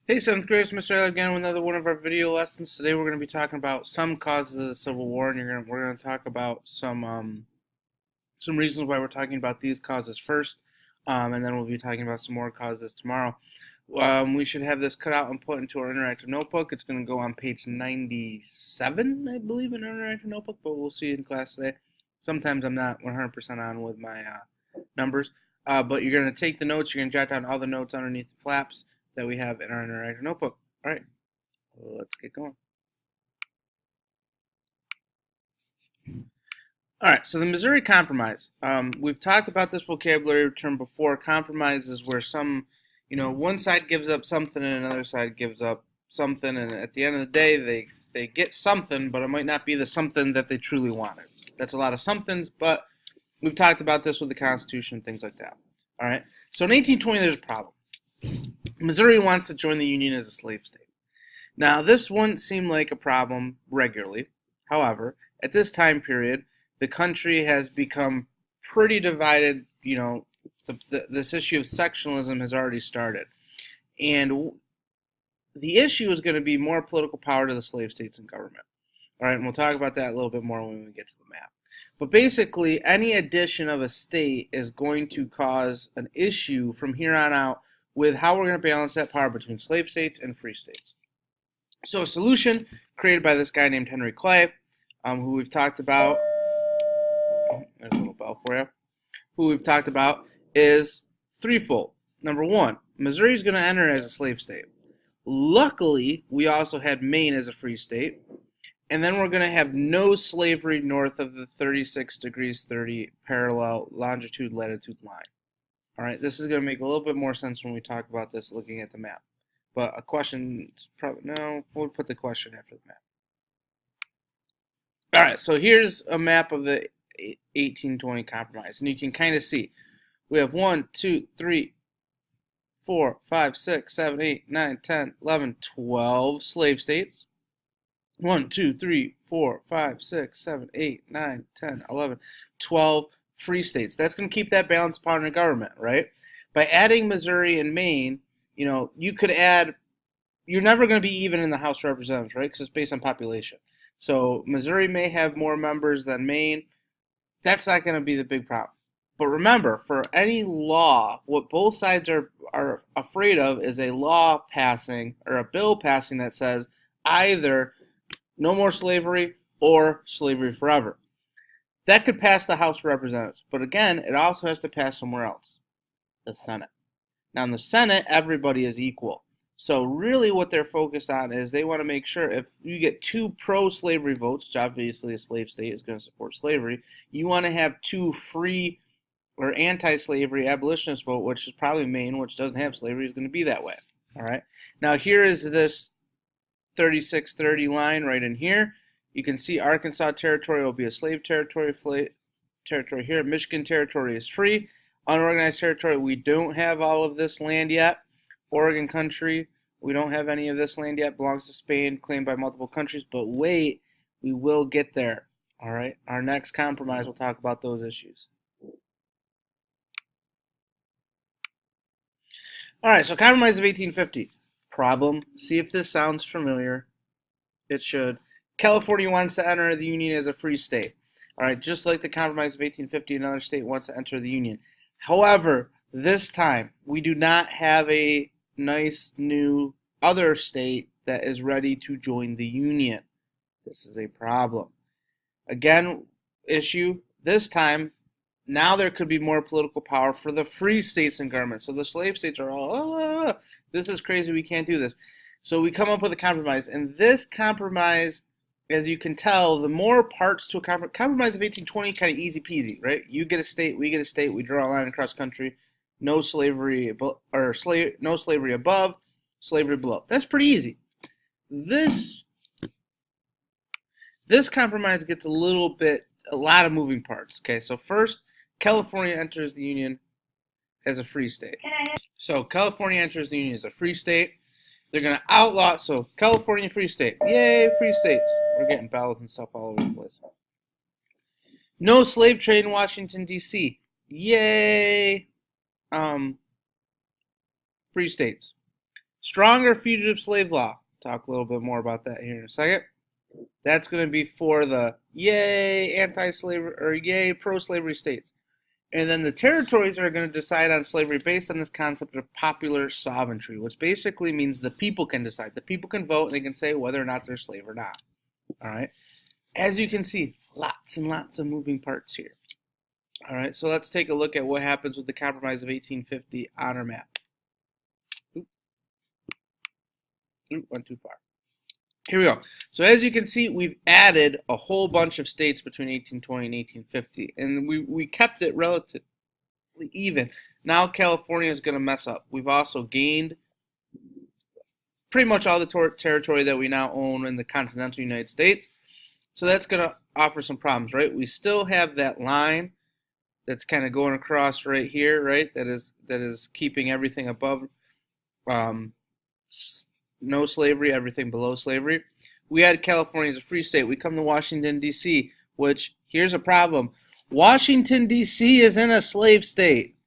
Hey, 7th graders, Mr. Riley again with another one of our video lessons. Today we're going to be talking about some causes of the Civil War, and we're going to talk about some reasons why we're talking about these causes first, and then we'll be talking about some more causes tomorrow. We should have this cut out and put into our interactive notebook. It's going to go on page 97, I believe, in our interactive notebook, but we'll see in class today. Sometimes I'm not 100% on with my numbers, but you're going to take the notes. You're going to jot down all the notes underneath the flaps that we have in our interactive notebook. All right, let's get going. All right, so the Missouri Compromise. We've talked about this vocabulary term before. Compromise is where one side gives up something and another side gives up something, and at the end of the day, they get something, but it might not be the something that they truly wanted. That's a lot of somethings, but we've talked about this with the Constitution, things like that. All right, so in 1820, there's a problem. Missouri wants to join the Union as a slave state. Now, this wouldn't seem like a problem regularly. However, at this time period, the country has become pretty divided. This issue of sectionalism has already started. And the issue is going to be more political power to the slave states and government. All right, and we'll talk about that a little bit more when we get to the map. But basically, any addition of a state is going to cause an issue from here on out with how we're going to balance that power between slave states and free states. So a solution created by this guy named Henry Clay, who we've talked about, there's a little bell for you, who we've talked about is threefold. Number one, Missouri is going to enter as a slave state. Luckily, we also had Maine as a free state, and then we're going to have no slavery north of the 36 degrees 30 parallel longitude-latitude line. All right, this is going to make a little bit more sense when we talk about this looking at the map. But a question, we'll put the question after the map. All right, so here's a map of the 1820 Compromise, and you can kind of see we have 1, 2, 3, 4, 5, 6, 7, 8, 9, 10, 11, 12 slave states. 1, 2, 3, 4, 5, 6, 7, 8, 9, 10, 11, 12 free states. That's going to keep that balance upon the government, right? By adding Missouri and Maine, you could add, you're never going to be even in the House of Representatives, right? Because it's based on population. So Missouri may have more members than Maine. That's not going to be the big problem. But remember, for any law, what both sides are afraid of is a law passing or a bill passing that says either no more slavery or slavery forever. That could pass the House of Representatives. But again, it also has to pass somewhere else, the Senate. Now, in the Senate, everybody is equal. So really what they're focused on is they want to make sure if you get 2 pro-slavery votes, which obviously a slave state is going to support slavery, you want to have 2 free or anti-slavery abolitionist vote, which is probably Maine, which doesn't have slavery, is going to be that way. All right. Now, here is this 3630 line right in here. You can see Arkansas Territory will be a slave territory here. Michigan Territory is free. Unorganized territory, we don't have all of this land yet. Oregon country, we don't have any of this land yet. Belongs to Spain, claimed by multiple countries. But wait, we will get there. All right. Our next compromise, we'll talk about those issues. All right. So compromise of 1850. Problem. See if this sounds familiar. It should. California wants to enter the Union as a free state. All right. Just like the compromise of 1850, another state wants to enter the Union. However, this time, we do not have a nice new other state that is ready to join the Union. This is a problem. Again, issue, this time, now there could be more political power for the free states and government. So the slave states are all, this is crazy, we can't do this. So we come up with a compromise. And this compromise, as you can tell, the more parts to a compromise of 1820, kind of easy peasy, right? You get a state, we get a state, we draw a line across country. No slavery no slavery above, slavery below. That's pretty easy. This compromise gets a lot of moving parts. Okay, so first, California enters the Union as a free state. So California enters the Union as a free state. They're going to outlaw, so California free state. Yay, free states. We're getting ballots and stuff all over the place. No slave trade in Washington, D.C. Yay. Free states. Stronger fugitive slave law. Talk a little bit more about that here in a second. That's going to be for the yay anti-slavery or yay pro-slavery states. And then the territories are going to decide on slavery based on this concept of popular sovereignty, which basically means the people can decide. The people can vote and they can say whether or not they're slave or not. All right. As you can see, lots and lots of moving parts here. All right. So let's take a look at what happens with the Compromise of 1850 on our map. Went too far. Here we go. So as you can see, we've added a whole bunch of states between 1820 and 1850, and we kept it relatively even. Now California is going to mess up. We've also gained pretty much all the territory that we now own in the continental United States. So that's going to offer some problems, right? We still have that line that's kind of going across right here, right? That is keeping everything above no slavery, everything below slavery. We had California as a free state. We come to Washington, D.C., which, here's a problem. Washington, D.C. is in a slave state.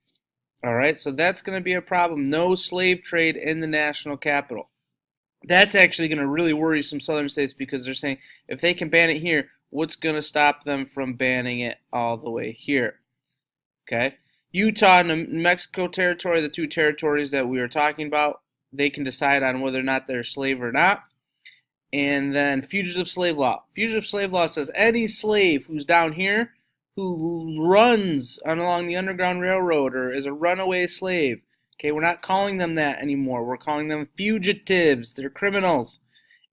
All right, so that's going to be a problem. No slave trade in the national capital. That's actually going to really worry some southern states because they're saying if they can ban it here, what's going to stop them from banning it all the way here? Okay, Utah and New Mexico territory, the two territories that we were talking about, they can decide on whether or not they're slave or not. And then fugitive slave law. Fugitive slave law says any slave who's down here who runs along the Underground Railroad or is a runaway slave, okay, we're not calling them that anymore. We're calling them fugitives. They're criminals.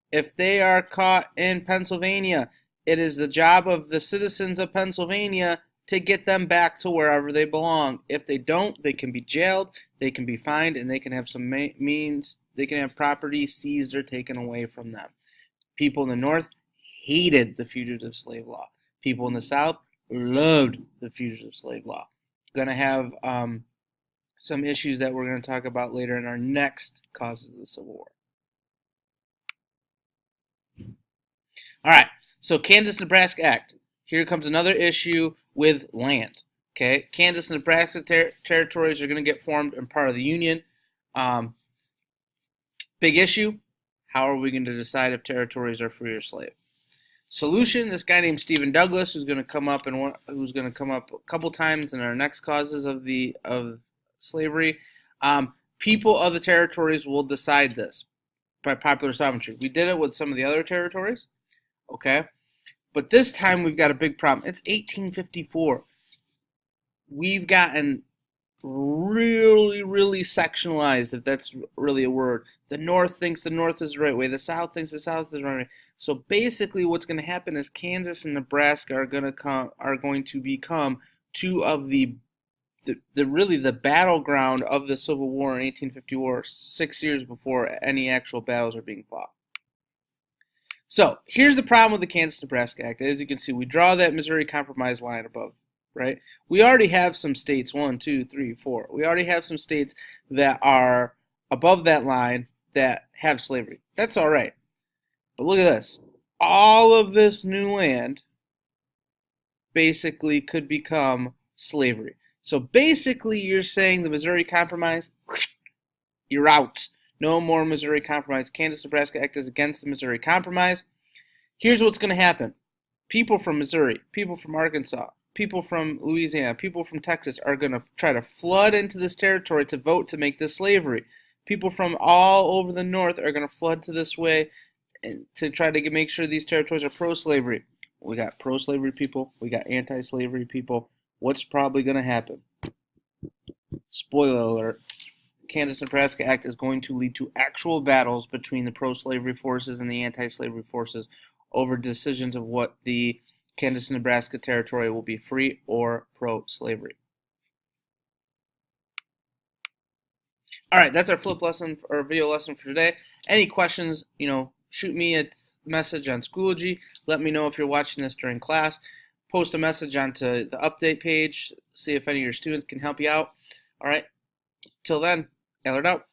If they are caught in Pennsylvania, it is the job of the citizens of Pennsylvania to get them back to wherever they belong. If they don't, they can be jailed, they can be fined, and they can have some means, they can have property seized or taken away from them. People in the North hated the fugitive slave law. People in the South loved the fugitive slave law. Going to have some issues that we're going to talk about later in our next Causes of the Civil War. All right, so Kansas-Nebraska Act. Here comes another issue with land. Okay, Kansas and Nebraska territories are going to get formed and part of the Union. Big issue. How are we going to decide if territories are free or slave? Solution: this guy named Stephen Douglas, who's going to come up a couple times in our next causes of slavery. People of the territories will decide this by popular sovereignty. We did it with some of the other territories. Okay. But this time we've got a big problem. It's 1854. We've gotten really, really sectionalized, if that's really a word. The North thinks the North is the right way. The South thinks the South is the right way. So basically what's going to happen is Kansas and Nebraska are going to become two of the battleground of the Civil War in 1850 war, 6 years before any actual battles are being fought. So here's the problem with the Kansas-Nebraska Act. As you can see, we draw that Missouri Compromise line above, right? We already have some states, 1, 2, 3, 4. We already have some states that are above that line that have slavery. That's all right. But look at this. All of this new land basically could become slavery. So basically you're saying the Missouri Compromise, you're out. No more Missouri Compromise. Kansas-Nebraska Act is against the Missouri Compromise. Here's what's going to happen. People from Missouri, people from Arkansas, people from Louisiana, people from Texas are going to try to flood into this territory to vote to make this slavery. People from all over the North are going to flood to this way to try to make sure these territories are pro-slavery. We got pro-slavery people. We got anti-slavery people. What's probably going to happen? Spoiler alert. Kansas-Nebraska Act is going to lead to actual battles between the pro-slavery forces and the anti-slavery forces over decisions of what the Kansas-Nebraska territory will be, free or pro-slavery. All right, that's our flip lesson or video lesson for today. Any questions, shoot me a message on Schoology. Let me know if you're watching this during class. Post a message onto the update page. See if any of your students can help you out. All right, till then. Ellered out.